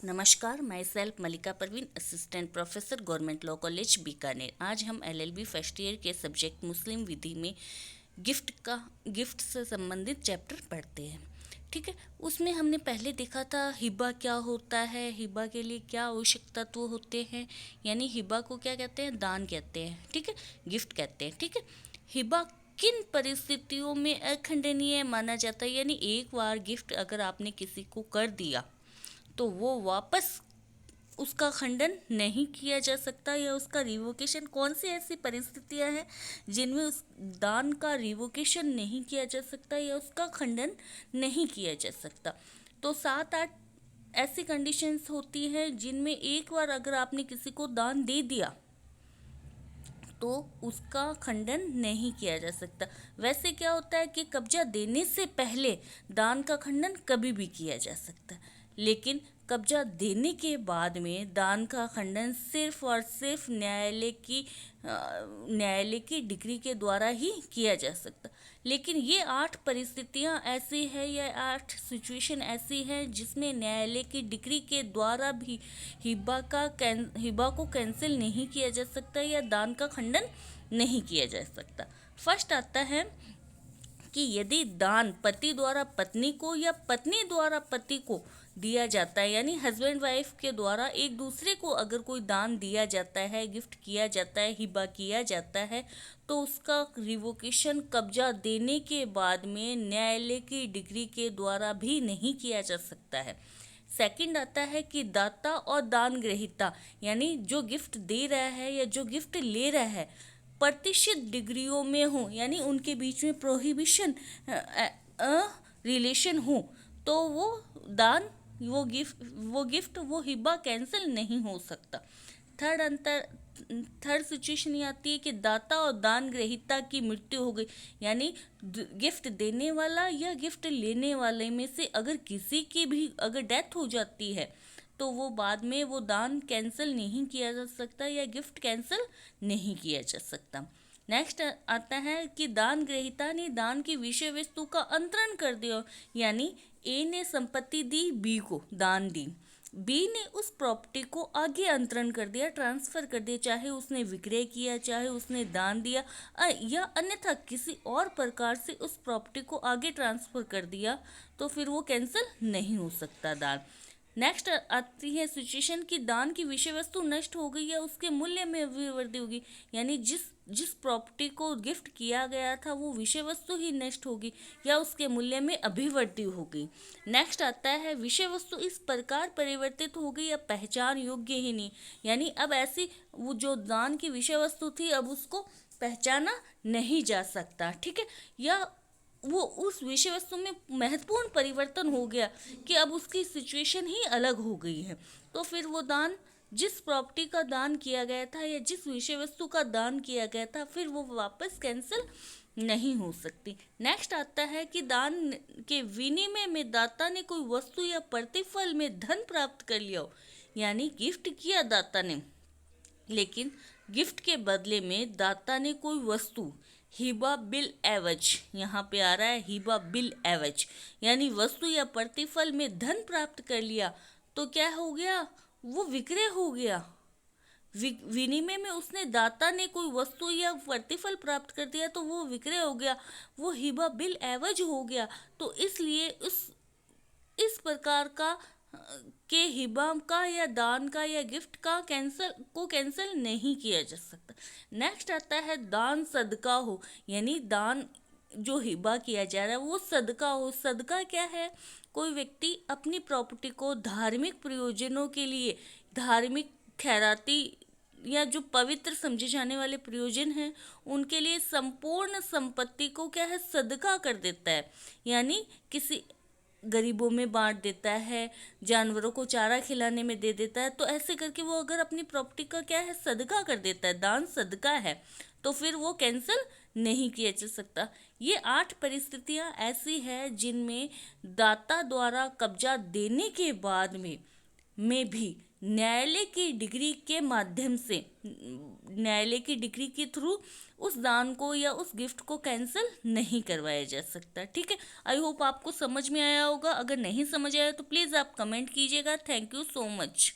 नमस्कार, myself Malika Parveen, assistant professor, government law college Bikaner. आज हम एलएलबी फर्स्ट ईयर के सब्जेक्ट मुस्लिम विधि में गिफ्ट से संबंधित चैप्टर पढ़ते हैं। ठीक है, उसमें हमने पहले देखा था हिबा क्या होता है, हिबा के लिए क्या आवश्यक तत्व होते हैं। यानी हिबा को क्या कहते हैं, दान कहते हैं। ठीक है, गिफ्ट कहते हैं। ठीक है, हिबा किन परिस्थितियों में अखंडनीय माना जाता है। यानी एक बार गिफ्ट अगर आपने किसी को कर दिया तो वो वापस उसका खंडन नहीं किया जा सकता, या उसका रिवोकेशन। कौन सी ऐसी परिस्थितियां हैं जिनमें उस दान का रिवोकेशन नहीं किया जा सकता या उसका खंडन नहीं किया जा सकता। तो 7-8 ऐसी कंडीशंस होती हैं जिनमें एक बार अगर आपने किसी को दान दे दिया तो उसका खंडन नहीं किया जा सकता। वैसे क्या होता है कि कब्जा देने से पहले दान का खंडन कभी भी किया जा सकता है, लेकिन कब्जा देने के बाद में दान का खंडन सिर्फ और सिर्फ न्यायालय की डिग्री के द्वारा ही किया जा सकता। लेकिन ये 8 परिस्थितियां ऐसी है या 8 सिचुएशन ऐसी हैं जिसमें न्यायालय की डिग्री के द्वारा भी हिबा को कैंसिल नहीं किया जा सकता या दान का खंडन नहीं किया जा सकता। फर्स्ट आता है कि यदि दान पति द्वारा पत्नी को या पत्नी द्वारा पति को दिया जाता है, यानी हस्बैंड वाइफ के द्वारा एक दूसरे को अगर कोई दान दिया जाता है, गिफ्ट किया जाता है, हिबा किया जाता है, तो उसका रिवोकेशन कब्जा देने के बाद में न्यायालय की डिग्री के द्वारा भी नहीं किया जा सकता है। सेकंड आता है कि दाता और दान ग्रहीता, यानी जो गिफ्ट दे रहा है या जो गिफ्ट ले रहा है, प्रतिष्ठित डिग्रियों में हो, यानी उनके बीच में प्रोहिबिशन रिलेशन हो, तो वो दान वो गिफ्ट वो हिबा कैंसिल नहीं हो सकता। थर्ड सिचुएशन ये आती है कि दाता और दान ग्रहीता की मृत्यु हो गई, यानी गिफ्ट देने वाला या गिफ्ट लेने वाले में से अगर किसी की भी अगर डेथ हो जाती है तो वो बाद में वो दान कैंसिल नहीं किया जा सकता या गिफ्ट कैंसिल नहीं किया जा सकता। नेक्स्ट आता है कि दान ग्रहीता ने दान की विषय वस्तु का अंतरण कर दिया, यानी ए ने संपत्ति दी बी को, दान दी, बी ने उस प्रॉपर्टी को आगे अंतरण कर दिया, ट्रांसफर कर दिया, चाहे उसने विक्रय किया, चाहे उसने दान दिया या अन्यथा किसी और प्रकार से उस प्रॉपर्टी को आगे ट्रांसफर कर दिया, तो फिर वो कैंसिल नहीं हो सकता दान। नेक्स्ट आती है सिचुएशन कि दान की विषय वस्तु नष्ट हो गई या उसके मूल्य में वृद्धि होगी, यानी जिस जिस प्रॉपर्टी को गिफ्ट किया गया था वो विषय वस्तु ही नष्ट होगी या उसके मूल्य में अभिवृद्धि होगी। नेक्स्ट आता है विषय वस्तु इस प्रकार परिवर्तित हो गई या पहचान योग्य ही नहीं, यानी अब ऐसी वो जो दान की विषय वस्तु थी अब उसको पहचाना नहीं जा सकता। ठीक है, या वो उस विषय वस्तु में महत्वपूर्ण परिवर्तन हो गया कि अब उसकी सिचुएशन ही अलग हो गई है, तो फिर वो दान जिस प्रॉपर्टी का दान किया गया था या जिस विषय वस्तु का दान किया गया था फिर वो वापस कैंसिल नहीं हो सकती। नेक्स्ट आता है कि दान के विनिमय में दाता ने कोई वस्तु या प्रतिफल में धन प्राप्त कर लिया हो, यानी गिफ्ट किया दाता ने, लेकिन गिफ्ट के बदले में दाता ने कोई वस्तु हिबा बिल एवज, यहाँ पे आ रहा है हिबा बिल एवज, यानी वस्तु या प्रतिफल में धन प्राप्त कर लिया, तो क्या हो गया, वो विक्रय हो गया। विनिमय में उसने दाता ने कोई वस्तु या प्रतिफल प्राप्त कर दिया तो वो विक्रय हो गया, वो हिबा बिल एवज हो गया। तो इसलिए इस प्रकार का के हिबा का या दान का या गिफ्ट का कैंसिल नहीं किया जा सकता। नेक्स्ट आता है दान सदका हो, यानी दान जो हिबा किया जा रहा है वो सदका हो। सदका क्या है, कोई व्यक्ति अपनी प्रॉपर्टी को धार्मिक प्रयोजनों के लिए, धार्मिक खैराती या जो पवित्र समझे जाने वाले प्रयोजन हैं उनके लिए संपूर्ण संपत्ति को क्या है, सदका कर देता है, यानी किसी गरीबों में बांट देता है, जानवरों को चारा खिलाने में दे देता है। तो ऐसे करके वो अगर अपनी प्रॉपर्टी का क्या है, सदका कर देता है, दान सदका है, तो फिर वो कैंसिल नहीं किया जा सकता। ये 8 परिस्थितियां ऐसी हैं जिनमें दाता द्वारा कब्जा देने के बाद में भी न्यायालय की डिग्री के माध्यम से, न्यायालय की डिग्री के थ्रू उस दान को या उस गिफ्ट को कैंसिल नहीं करवाया जा सकता। ठीक है, आई होप आपको समझ में आया होगा। अगर नहीं समझ आया तो प्लीज़ आप कमेंट कीजिएगा। Thank you so much.